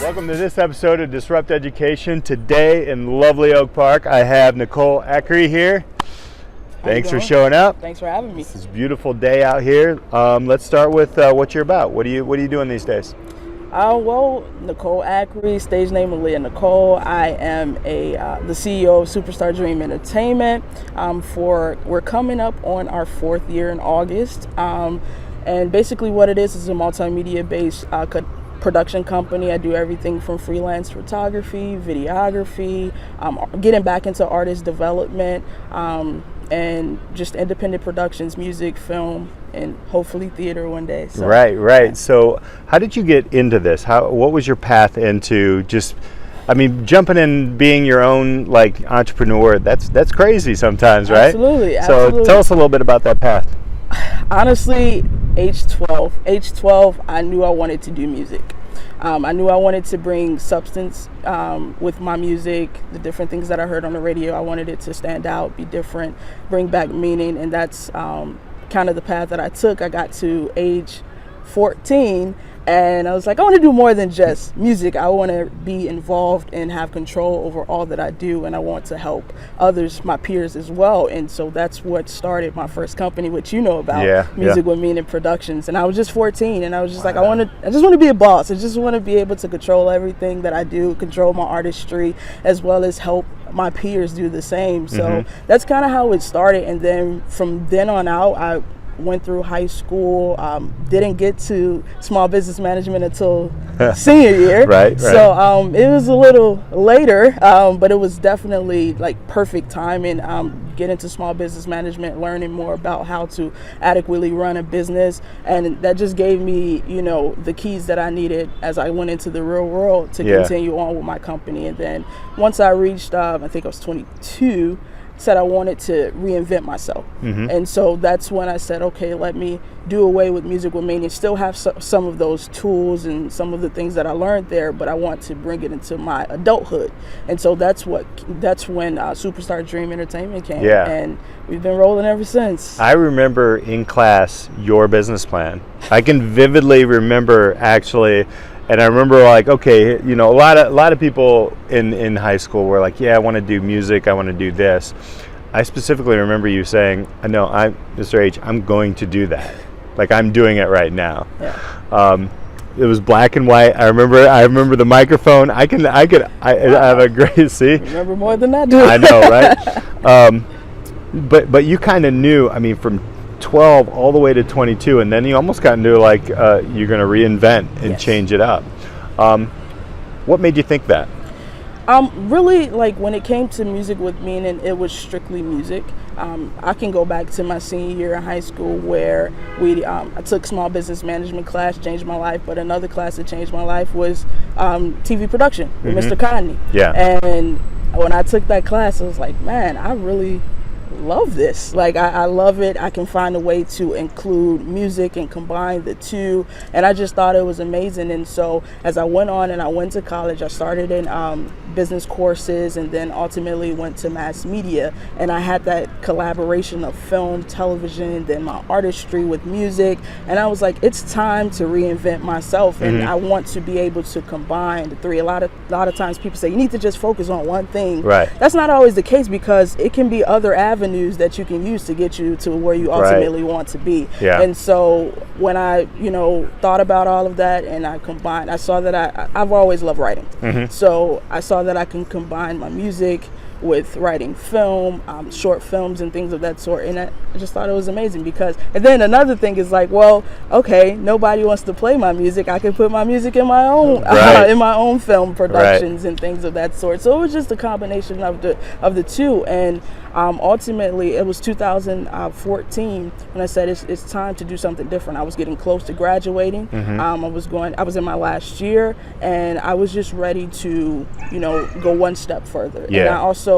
Welcome to this episode of Disrupt Education. Today in lovely Oak Park, I have Nicole Eckery here. Thanks for showing up. Thanks for having me. It's a beautiful day out here. Let's start with what you're about. What are you doing these days? Well, Nicole Eckery, stage name Aaliyah Nicole. I am the CEO of Superstar Dream Entertainment. We're coming up on our 4th year in August. And basically what it is a multimedia-based production company. I do everything from freelance photography, videography, getting back into artist development, and just independent productions, music, film, and hopefully theater one day. So, Right. Yeah. So how did you get into this? What was your path into jumping in, being your own entrepreneur? That's crazy sometimes, right? Absolutely. So tell us a little bit about that path. Honestly, age 12, I knew I wanted to do music. I knew I wanted to bring substance with my music, the different things that I heard on the radio. I wanted it to stand out, be different, bring back meaning, and that's kind of the path that I took. I got to age 14, and I was like, I want to do more than just music. I want to be involved and have control over all that I do, and I want to help others, my peers as well. And so that's what started my first company, which you know about, Music with Meaning Productions. And I was just 14, and I was just like, I just want to be a boss. I just want to be able to control everything that I do, control my artistry, as well as help my peers do the same. So that's kind of how it started. And then from then on out, I went through high school, didn't get to small business management until senior year. Right. So it was a little later, but it was definitely perfect timing. Get into small business management, learning more about how to adequately run a business, and that just gave me, the keys that I needed as I went into the real world to continue on with my company. And then once I reached, I think I was 22. Said I wanted to reinvent myself. And so that's when I said, okay, let me do away with Music with Meaning, still have some of those tools and some of the things that I learned there, but I want to bring it into my adulthood. And so that's when Superstar Dream Entertainment came, and we've been rolling ever since. I remember in class your business plan. I can vividly remember actually. And I remember a lot of people in high school were like, yeah, I want to do music, I want to do this. I specifically remember you saying, no, Mr. H, I'm going to do that. I'm doing it right now. Yeah. It was black and white. I remember the microphone. I have a great, see? Remember more than I do. I know, right? But you kind of knew, from 12 all the way to 22, and then you almost got into you're going to reinvent and change it up. What made you think that? Really, when it came to Music with Meaning, it was strictly music. I can go back to my senior year in high school where I took small business management class, changed my life, but another class that changed my life was TV production with Mr. Codney. Yeah. And when I took that class, I was like, man, I really love this. I love it. I can find a way to include music and combine the two, and I just thought it was amazing. And so as I went on and I went to college, I started in business courses, and then ultimately went to mass media, and I had that collaboration of film, television, and then my artistry with music, and I was like, it's time to reinvent myself, and I want to be able to combine the three. A lot of times people say you need to just focus on one thing. Right. That's not always the case, because it can be other avenues that you can use to get you to where you ultimately want to be. Yeah. And so when I thought about all of that, and I combined, I saw that I've always loved writing. So I saw that I can combine my music with writing film, short films and things of that sort, and I just thought it was amazing. And then another thing is okay, nobody wants to play my music, I can put my music in my own in my own film productions and things of that sort. So it was just a combination of the two, and ultimately it was 2014 when I said it's time to do something different. I was getting close to graduating. I was in my last year, and I was just ready to go one step further. And I also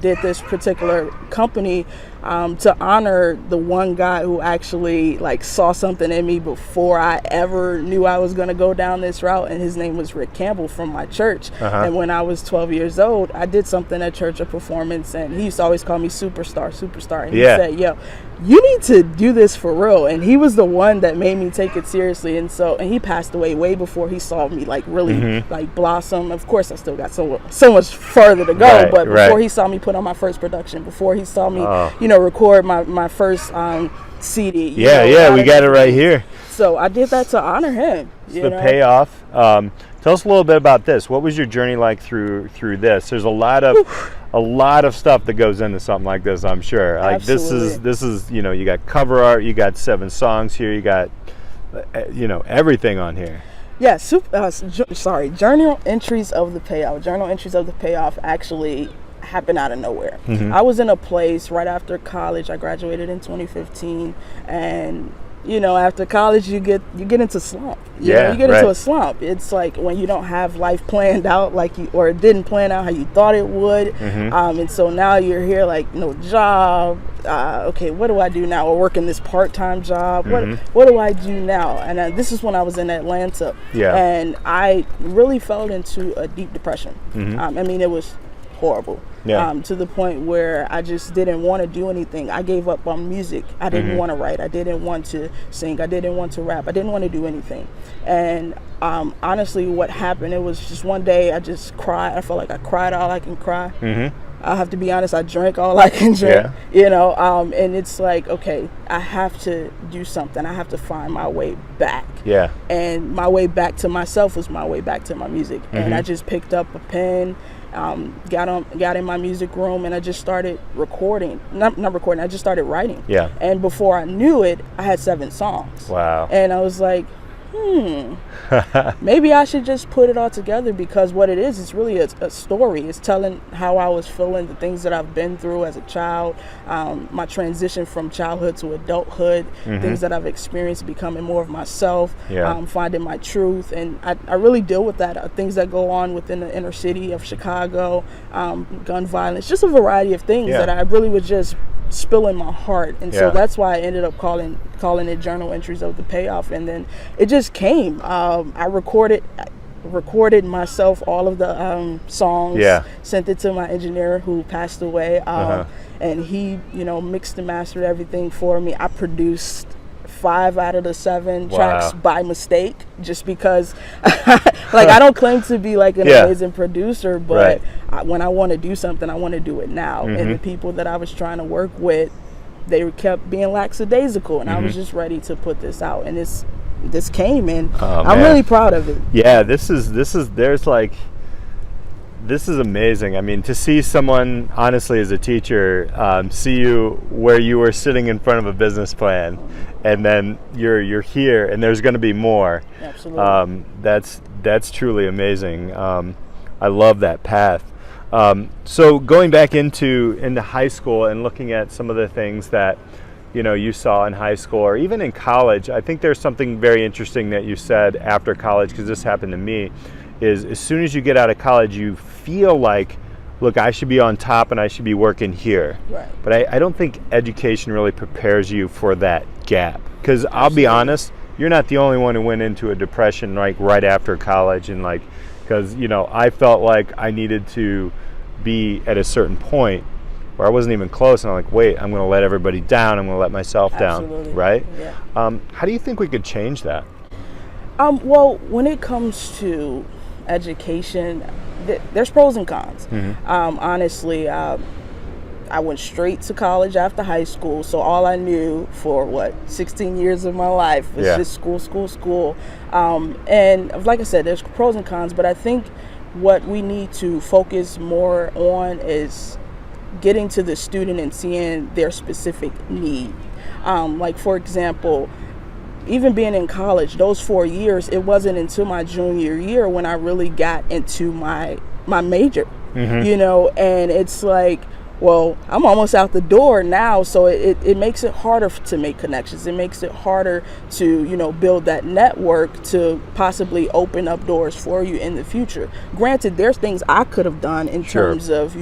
did this particular company to honor the one guy who actually saw something in me before I ever knew I was going to go down this route, and his name was Rick Campbell from my church. And when I was 12 years old, I did something at church, a performance, and he used to always call me superstar, and he said, yo, you need to do this for real. And he was the one that made me take it seriously. And he passed away way before he saw me like really like blossom. Of course, I still got so much further to go, but before he saw me put on my first production, before he saw me, record my first CD. We got it right here. So I did that to honor him. The payoff. Tell us a little bit about this. What was your journey like through this? There's a lot of stuff that goes into something like this, I'm sure. Like Absolutely. this is you got cover art, you got 7 songs here, you got everything on here. Yeah, journal entries of the payoff. Journal entries of the payoff actually happened out of nowhere. I was in a place right after college. I graduated in 2015, and after college you get into slump. You get into a slump. It's like when you don't have life planned out or it didn't plan out how you thought it would. And so now you're here like no job. Okay, what do I do now? Or working this part-time job. What do I do now? And this is when I was in Atlanta. And I really fell into a deep depression. I mean, it was horrible. To the point where I just didn't want to do anything. I gave up on music. I didn't want to write. I didn't want to sing. I didn't want to rap. I didn't want to do anything. And honestly, what happened, it was just one day I just cried. I felt like I cried all I can cry. I have to be honest, I drank all I can drink. And it's like, okay, I have to do something. I have to find my way back. And my way back to myself was my way back to my music. And I just picked up a pen, got in my music room, and I just started recording. Not recording, I just started writing. And before I knew it, I had 7 songs. Wow. And I was like, maybe I should just put it all together, because what it is, it's really a story. It's telling how I was feeling, the things that I've been through as a child, my transition from childhood to adulthood, things that I've experienced becoming more of myself, finding my truth. And I really deal with that, things that go on within the inner city of Chicago, gun violence, just a variety of things that I really was just spilling my heart. And so that's why I ended up calling it Journal Entries of the Payoff. And then it just came. I recorded myself all of the songs, sent it to my engineer who passed away, and he mixed and mastered everything for me. I produced 5 out of the 7 tracks by mistake, just because I don't claim to be like an amazing producer, but when I want to do something, I want to do it now. And the people that I was trying to work with, they kept being lackadaisical, and I was just ready to put this out, and this came in. I'm really proud of it. This is amazing. I mean, to see someone, honestly, as a teacher, see you where you were sitting in front of a business plan, and then you're here, and there's going to be more. Absolutely. That's truly amazing. I love that path. So going back into high school and looking at some of the things that you saw in high school or even in college, I think there's something very interesting that you said after college, because this happened to me. Is as soon as you get out of college, you feel like, look, I should be on top and I should be working here. But I don't think education really prepares you for that gap. Because I'll be honest, you're not the only one who went into a depression right after college, and because I felt like I needed to be at a certain point where I wasn't even close, and I'm like, wait, I'm going to let everybody down. I'm going to let myself down, right? How do you think we could change that? Well, when it comes to education, there's pros and cons. Honestly, I went straight to college after high school, so all I knew for 16 years of my life was just school. And like I said, there's pros and cons, but I think what we need to focus more on is getting to the student and seeing their specific need. Like, for example, even being in college, those 4 years, it wasn't until my junior year when I really got into my major, and it's like, well, I'm almost out the door now, so it makes it harder to make connections. It makes it harder to, build that network to possibly open up doors for you in the future. Granted, there's things I could have done in terms of,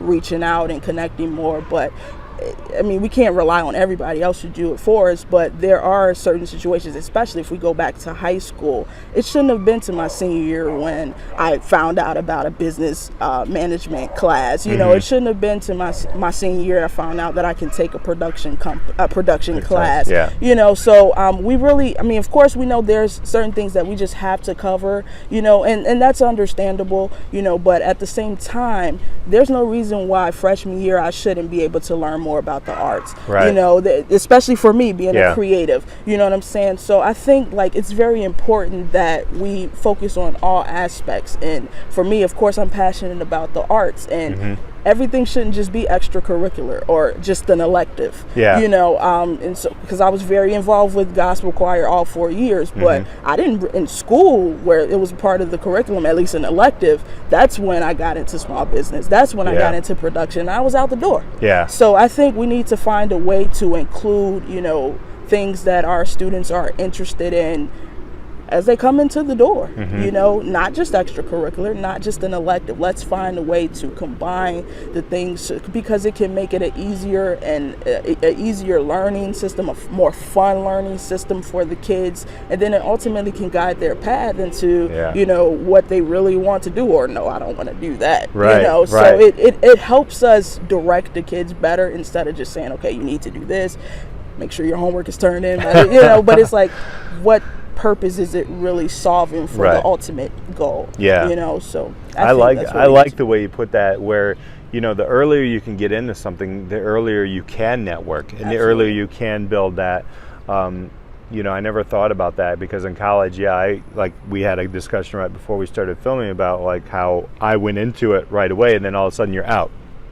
reaching out and connecting more, but I mean, we can't rely on everybody else to do it for us, but there are certain situations, especially if we go back to high school. It shouldn't have been to my senior year when I found out about a business management class. You know, it shouldn't have been to my senior year I found out that I can take a production class. Yeah. You know, so we really, I mean, of course, we know there's certain things that we just have to cover, you know, and that's understandable, you know, but at the same time, there's no reason why freshman year I shouldn't be able to learn more about the arts, you know, especially for me being a creative, you know what I'm saying? So I think like it's very important that we focus on all aspects. And for me, of course, I'm passionate about the arts, and everything shouldn't just be extracurricular or just an elective, you know, and so because I was very involved with gospel choir all 4 years, but I didn't, in school where it was part of the curriculum, at least an elective, that's when I got into small business. That's when I got into production. I was out the door. So I think we need to find a way to include, you know, things that our students are interested in as they come into the door, you know, not just extracurricular, not just an elective. Let's find a way to combine the things, because it can make it an easier and an easier learning system, a more fun learning system for the kids, and then it ultimately can guide their path into, you know, what they really want to do, or no, I don't want to do that, you know. So it helps us direct the kids better instead of just saying, okay, you need to do this, make sure your homework is turned in, you know, but it's like, what purpose is it really solving for the ultimate goal? You know, so I like the way you put that, where, you know, the earlier you can get into something, the earlier you can network, and the earlier you can build that. You know, I never thought about that, because in college, we had a discussion right before we started filming about like how I went into it right away, and then all of a sudden you're out.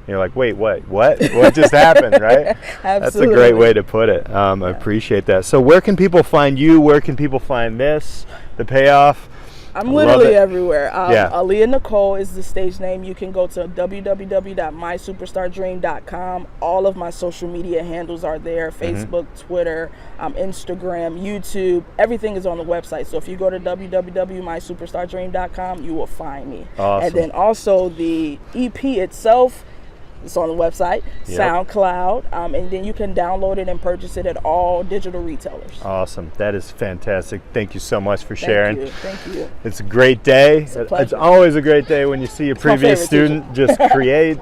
You're like, wait, what just happened, right? That's a great way to put it. I appreciate that. So where can people find you? Where can people find this, The Payoff? I'm literally everywhere. Aaliyah Nicole is the stage name. You can go to www.mysuperstardream.com. All of my social media handles are there: Facebook, Twitter, Instagram, YouTube. Everything is on the website. So if you go to www.mysuperstardream.com, you will find me. Awesome. And then also the EP itself, it's on the website, SoundCloud, and then you can download it and purchase it at all digital retailers. Awesome. That is fantastic. Thank you so much for sharing. Thank you. It's a great day. It's always a great day when you see a previous student just create.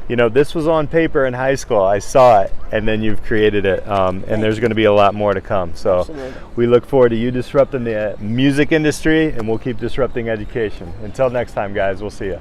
You know, this was on paper in high school. I saw it, and then you've created it, and there's going to be a lot more to come. So we look forward to you disrupting the music industry, and we'll keep disrupting education. Until next time, guys, we'll see you.